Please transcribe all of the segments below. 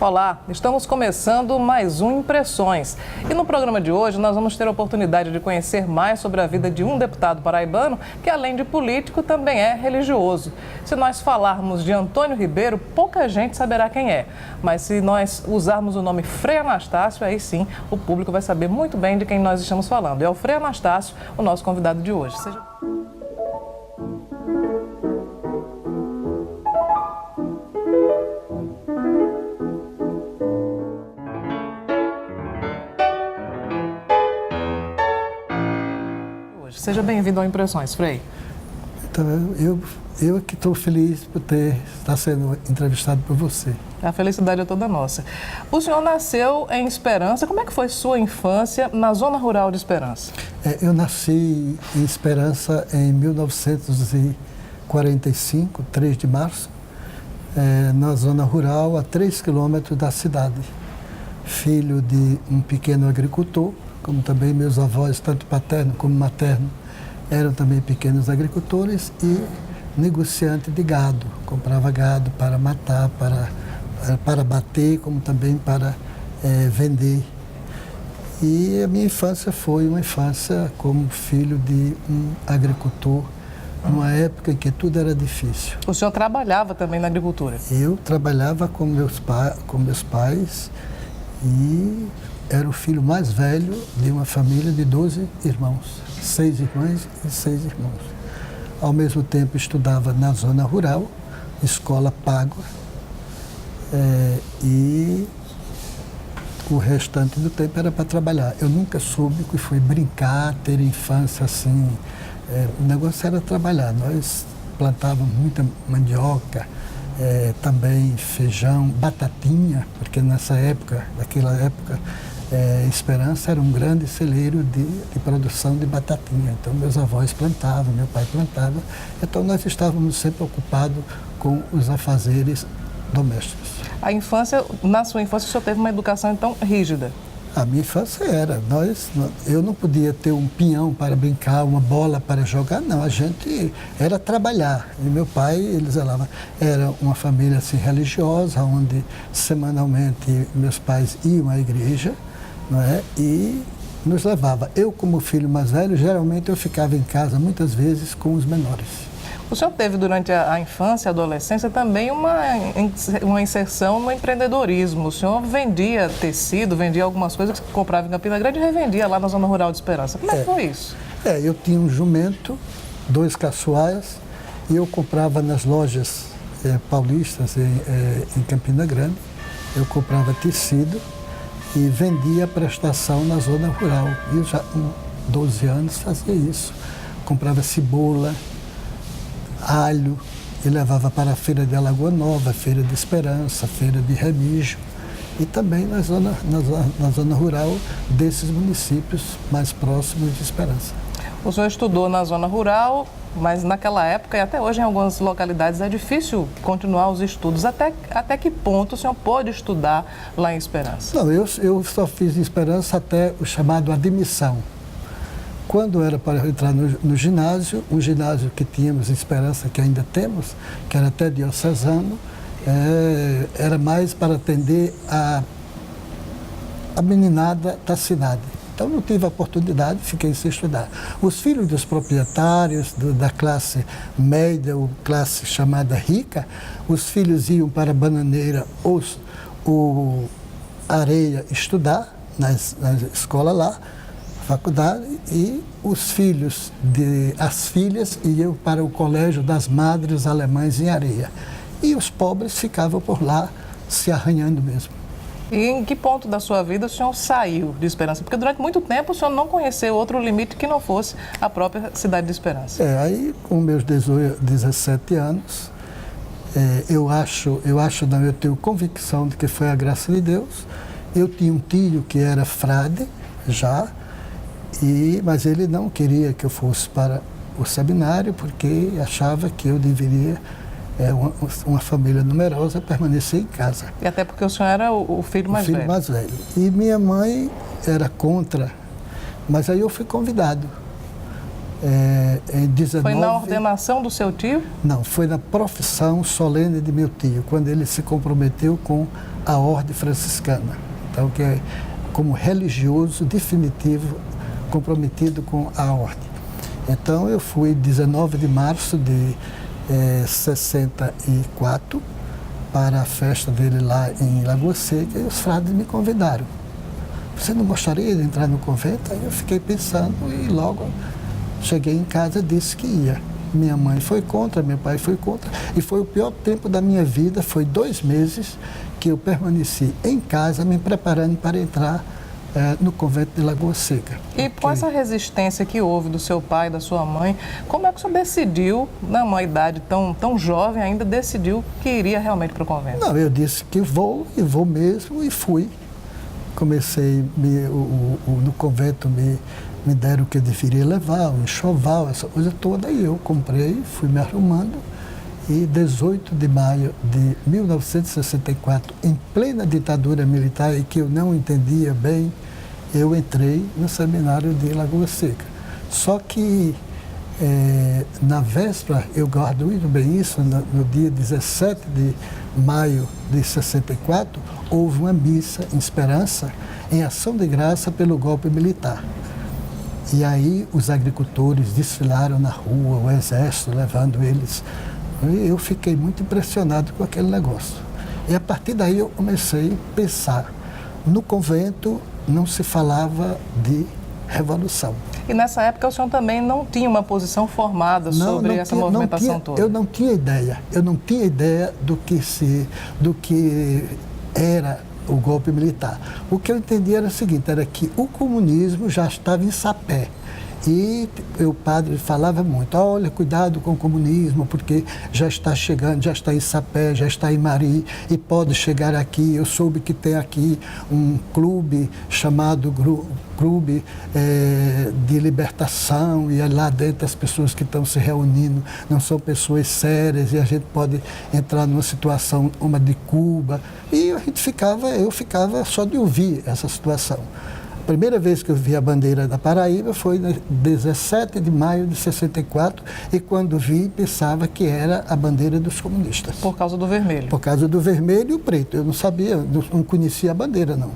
Olá, estamos começando mais um Impressões. E no programa de hoje nós vamos ter a oportunidade de conhecer mais sobre a vida de um deputado paraibano que, além de político, também é religioso. Se nós falarmos de Antônio Ribeiro, pouca gente saberá quem é. Mas se nós usarmos o nome Frei Anastácio, aí sim o público vai saber muito bem de quem nós estamos falando. É o Frei Anastácio, o nosso convidado de hoje. Seja bem-vindo ao Impressões, Frei. Então, eu é que estou feliz por estar sendo entrevistado por você. A felicidade é toda nossa. O senhor nasceu em Esperança. Como é que foi sua infância na zona rural de Esperança? Eu nasci em Esperança em 1945, 3 de março, na zona rural, a 3 quilômetros da cidade. Filho de um pequeno agricultor, como também meus avós, tanto paterno como materno, eram também pequenos agricultores e negociante de gado. Comprava gado para matar, para bater, como também para vender. E a minha infância foi uma infância como filho de um agricultor, numa época em que tudo era difícil. O senhor trabalhava também na agricultura? Eu trabalhava com meus pais e era o filho mais velho de uma família de 12 irmãos, 6 irmãs e 6 irmãos. Ao mesmo tempo estudava na zona rural, escola paga, e o restante do tempo era para trabalhar. Eu nunca soube que foi brincar, ter infância assim. O negócio era trabalhar. Nós plantávamos muita mandioca, também feijão, batatinha, porque naquela época, Esperança era um grande celeiro de produção de batatinha. Então, meus avós plantavam, meu pai plantava. Então, nós estávamos sempre ocupados com os afazeres domésticos. Na sua infância, o senhor teve uma educação, então, rígida? A minha infância era. Eu não podia ter um pinhão para brincar, uma bola para jogar, não. A gente era trabalhar. E meu pai, eles era uma família assim, religiosa, onde semanalmente meus pais iam à igreja, não é? E nos levava. Eu, como filho mais velho, geralmente eu ficava em casa muitas vezes com os menores. O senhor teve durante a infância e a adolescência também uma inserção no empreendedorismo. O senhor vendia tecido, vendia algumas coisas que comprava em Campina Grande e revendia lá na zona rural de Esperança. Como é que foi isso? Eu tinha um jumento, 2 caçoais, e eu comprava nas lojas paulistas em Campina Grande. Eu comprava tecido e vendia a prestação na zona rural. E eu já com 12 anos fazia isso. Comprava cebola, alho, e levava para a feira de Alagoa Nova, feira de Esperança, feira de Remígio, e também na zona rural desses municípios mais próximos de Esperança. O senhor estudou na zona rural, mas naquela época e até hoje em algumas localidades é difícil continuar os estudos. Até que ponto o senhor pôde estudar lá em Esperança? Não, eu só fiz em Esperança até o chamado admissão. Quando era para entrar no ginásio, um ginásio que tínhamos em Esperança, que ainda temos, que era até diocesano, era mais para atender a meninada da cidade. Então não tive a oportunidade, fiquei sem estudar. Os filhos dos proprietários da classe média, ou classe chamada rica, os filhos iam para a Bananeira ou Areia estudar, na escola lá, faculdade, e os filhos as filhas iam para o colégio das Madres Alemãs em Areia. E os pobres ficavam por lá se arranhando mesmo. E em que ponto da sua vida o senhor saiu de Esperança? Porque durante muito tempo o senhor não conheceu outro limite que não fosse a própria cidade de Esperança. Aí com meus 17 anos, eu tenho convicção de que foi a graça de Deus. Eu tinha um tio que era frade já, mas ele não queria que eu fosse para o seminário porque achava que eu deveria, uma família numerosa, permanecer em casa. E até porque o senhor era o filho mais velho. O filho mais velho. E minha mãe era contra, Mas aí eu fui convidado. Em 19... Foi na ordenação do seu tio? Não, foi na profissão solene de meu tio, quando ele se comprometeu com a ordem franciscana. Então, que é como religioso definitivo, comprometido com a ordem. Então, eu fui 19 de março de 64 para a festa dele lá em Lagoa Seca e os frades me convidaram. Você não gostaria de entrar no convento? Aí eu fiquei pensando e logo cheguei em casa e disse que ia. Minha mãe foi contra, meu pai foi contra. E foi o pior tempo da minha vida, foi 2 meses que eu permaneci em casa me preparando para entrar no convento de Lagoa Seca. E com essa resistência que houve do seu pai e da sua mãe, como é que o senhor decidiu, numa idade tão jovem ainda, decidiu que iria realmente para o convento? Não, eu disse que vou mesmo e fui. Comecei, no convento me deram o que eu deveria levar, o enxoval, essa coisa toda, e eu comprei, fui me arrumando. E 18 de maio de 1964, em plena ditadura militar e que eu não entendia bem, eu entrei no seminário de Lagoa Seca. Só que na véspera, eu guardo muito bem isso, no dia 17 de maio de 64, houve uma missa em Esperança, em ação de graça pelo golpe militar. E aí os agricultores desfilaram na rua, o exército levando eles. E eu fiquei muito impressionado com aquele negócio. E a partir daí eu comecei a pensar. No convento não se falava de revolução. E nessa época o senhor também não tinha uma posição formada sobre essa movimentação toda? Eu não tinha ideia. Eu não tinha ideia do que era o golpe militar. O que eu entendia era o seguinte, era que o comunismo já estava em sapé. E o padre falava muito, olha, cuidado com o comunismo, porque já está chegando, já está em Sapé, já está em Mari, e pode chegar aqui. Eu soube que tem aqui um clube chamado Clube de Libertação, e lá dentro as pessoas que estão se reunindo não são pessoas sérias, e a gente pode entrar numa situação, uma de Cuba. E eu ficava só de ouvir essa situação. A primeira vez que eu vi a bandeira da Paraíba foi no 17 de maio de 64, e quando vi, pensava que era a bandeira dos comunistas. Por causa do vermelho? Por causa do vermelho e o preto. Eu não sabia, não conhecia a bandeira, não.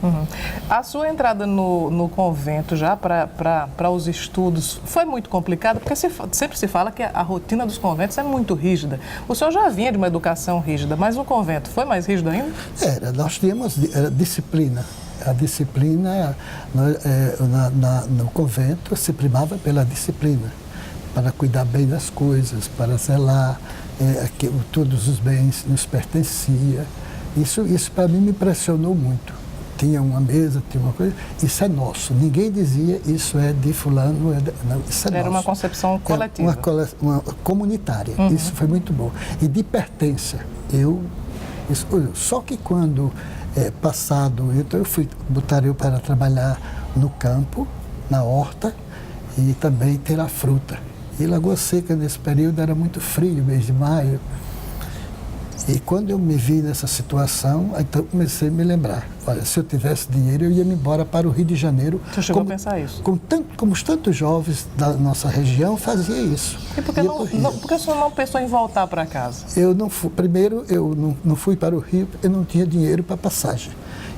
Uhum. A sua entrada no convento já para os estudos foi muito complicada, porque sempre se fala que a rotina dos conventos é muito rígida. O senhor já vinha de uma educação rígida, mas no convento foi mais rígido ainda? Nós tínhamos disciplina. A disciplina no convento se primava pela disciplina, para cuidar bem das coisas, para zelar que todos os bens nos pertenciam. Isso para mim me impressionou muito. Tinha uma mesa, tinha uma coisa, isso é nosso. Ninguém dizia isso é de fulano, não, isso é nosso. Era uma concepção coletiva. Uma comunitária, uhum. Isso foi muito bom. E de pertença, só que quando passado, então eu botaram eu para trabalhar no campo, na horta, e também ter a fruta. E Lagoa Seca nesse período era muito frio, mês de maio. E quando eu me vi nessa situação, então comecei a me lembrar. Olha, se eu tivesse dinheiro, eu ia me embora para o Rio de Janeiro. Você chegou a pensar isso? Como os tantos jovens da nossa região fazia isso. E por que o senhor não pensou em voltar para casa? Primeiro, eu não fui para o Rio, eu não tinha dinheiro para passagem.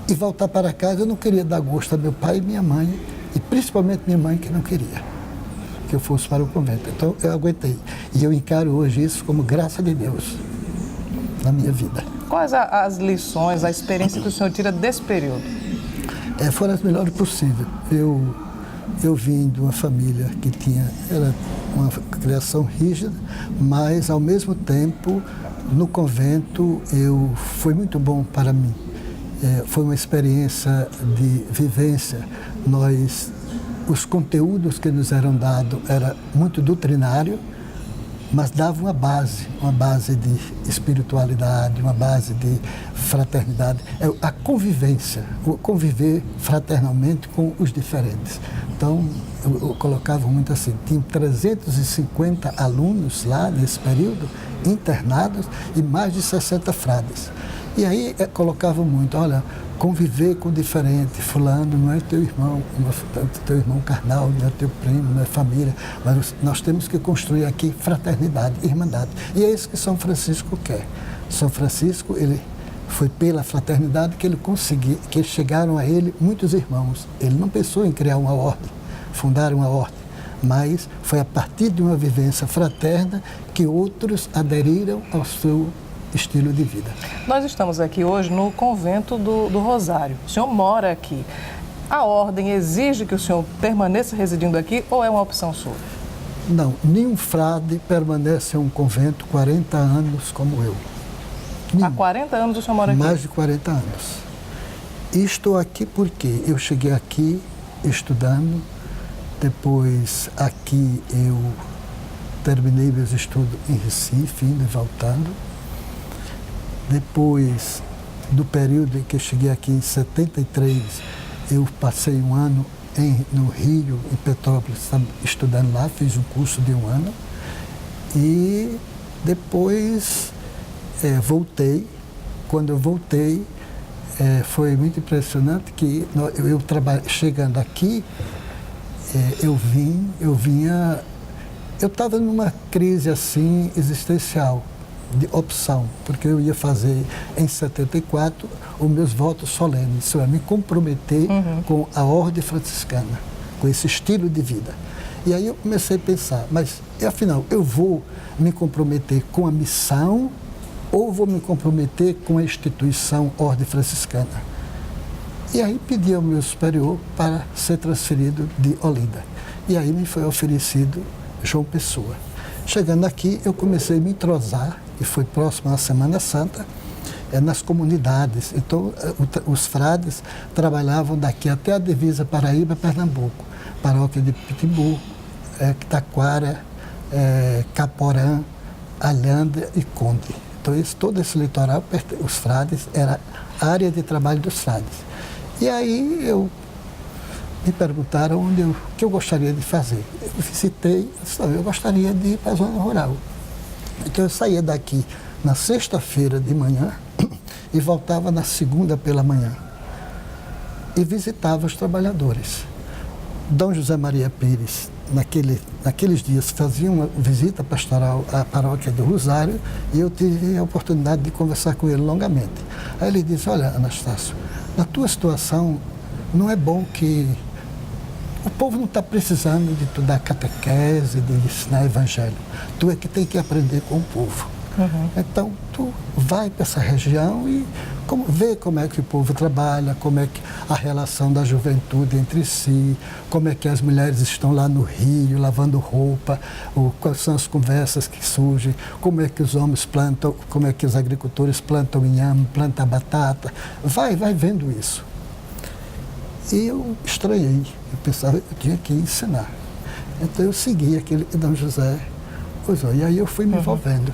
E voltar para casa, eu não queria dar gosto a meu pai e minha mãe, e principalmente minha mãe, que não queria que eu fosse para o convento. Então, eu aguentei. E eu encaro hoje isso como graça de Deus na minha vida. Quais as lições, a experiência que o senhor tira desse período? Foram as melhores possíveis. Eu vim de uma família que era uma criação rígida, mas ao mesmo tempo, no convento, foi muito bom para mim. Foi uma experiência de vivência. Os conteúdos que nos eram dados eram muito doutrinários, mas dava uma base de espiritualidade, uma base de fraternidade, a convivência, o conviver fraternalmente com os diferentes. Então, eu colocava muito assim, tinha 350 alunos lá nesse período, internados, e mais de 60 frades. E aí colocava muito, olha, conviver com o diferente. Fulano não é teu irmão, teu irmão carnal, não é teu primo, não é família, mas nós temos que construir aqui fraternidade, irmandade. E é isso que São Francisco quer. São Francisco, ele foi pela fraternidade que ele conseguiu, que chegaram a ele muitos irmãos. Ele não pensou em criar uma ordem, fundar uma ordem, mas foi a partir de uma vivência fraterna que outros aderiram ao seu estilo de vida. Nós estamos aqui hoje no convento do Rosário. O senhor mora aqui. A ordem exige que o senhor permaneça residindo aqui ou é uma opção sua? Não, nenhum frade permanece em um convento 40 anos como eu. Há 40 anos o senhor mora aqui? Mais de 40 anos. E estou aqui porque eu cheguei aqui estudando, depois aqui eu terminei meus estudos em Recife, indo e voltando. Depois do período em que eu cheguei aqui, em 73, eu passei um ano no Rio, em Petrópolis, estudando lá, fiz um curso de um ano. E depois voltei. Quando eu voltei, foi muito impressionante que chegando aqui, eu estava numa crise assim existencial, de opção, porque eu ia fazer em 74 os meus votos solenes, isso é, me comprometer com a ordem franciscana, com esse estilo de vida. E aí eu comecei a pensar, mas afinal, eu vou me comprometer com a missão ou vou me comprometer com a instituição ordem franciscana? E aí pedi ao meu superior para ser transferido de Olinda. E aí me foi oferecido João Pessoa. Chegando aqui, eu comecei a me entrosar, e foi próximo à Semana Santa, nas comunidades. Então, os frades trabalhavam daqui até a divisa Paraíba-Pernambuco, paróquia de Pitimbu, Taquara, Caporã, Alhanda e Conde. Então, todo esse litoral, os frades, era a área de trabalho dos frades. E aí me perguntaram o que eu gostaria de fazer. Eu visitei, eu gostaria de ir para a zona rural. Então eu saía daqui na sexta-feira de manhã e voltava na segunda pela manhã. E visitava os trabalhadores. Dom José Maria Pires, naqueles dias, fazia uma visita pastoral à paróquia do Rosário e eu tive a oportunidade de conversar com ele longamente. Aí ele disse, olha, Anastácio, na tua situação não é bom que... O povo não está precisando de tu dar catequese, de ensinar evangelho. Tu é que tem que aprender com o povo. Então, tu vai para essa região e vê como é que o povo trabalha, como é que a relação da juventude entre si, como é que as mulheres estão lá no rio, lavando roupa, quais são as conversas que surgem, como é que os homens plantam, como é que os agricultores plantam inhame, plantam batata. Vai vendo isso. E eu estranhei, eu pensava que eu tinha que ensinar. Então eu segui aquele Dom José, e aí eu fui me envolvendo.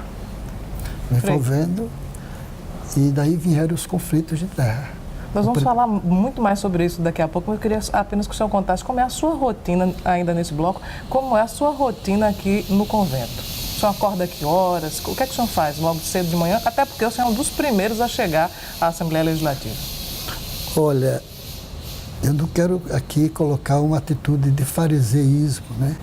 E daí vieram os conflitos de terra. Nós vamos falar muito mais sobre isso daqui a pouco, mas eu queria apenas que o senhor contasse como é a sua rotina, ainda nesse bloco, como é a sua rotina aqui no convento. O senhor acorda a que horas? O que é que o senhor faz logo cedo de manhã? Até porque o senhor é um dos primeiros a chegar à Assembleia Legislativa. Olha, eu não quero aqui colocar uma atitude de fariseísmo, né?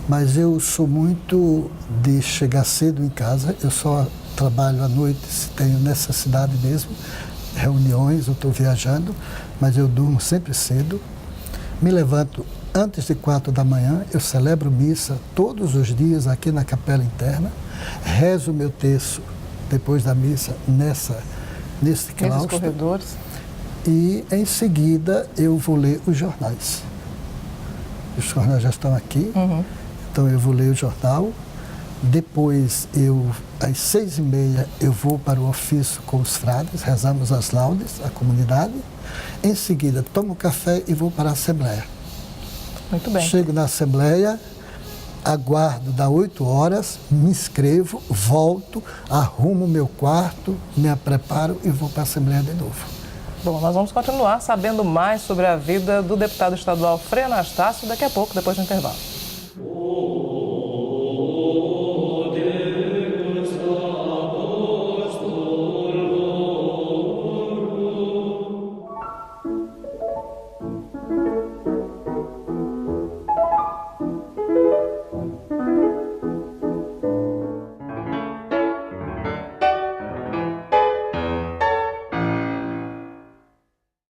Mas eu sou muito de chegar cedo em casa, eu só trabalho à noite se tenho necessidade mesmo, reuniões, eu estou viajando, mas eu durmo sempre cedo. Me levanto antes de 4 da manhã, eu celebro missa todos os dias aqui na capela interna, rezo o meu terço depois da missa nesse claustro. Nesses corredores. E em seguida eu vou ler os jornais. Os jornais já estão aqui, então eu vou ler o jornal. Depois, às 6h30, eu vou para o ofício com os frades, rezamos as laudes, a comunidade. Em seguida, tomo café e vou para a Assembleia. Muito bem. Chego na Assembleia, aguardo, dá 8 horas, me inscrevo, volto, arrumo meu quarto, me preparo e vou para a Assembleia de novo. Bom, nós vamos continuar sabendo mais sobre a vida do deputado estadual Frei Anastácio daqui a pouco, depois do intervalo.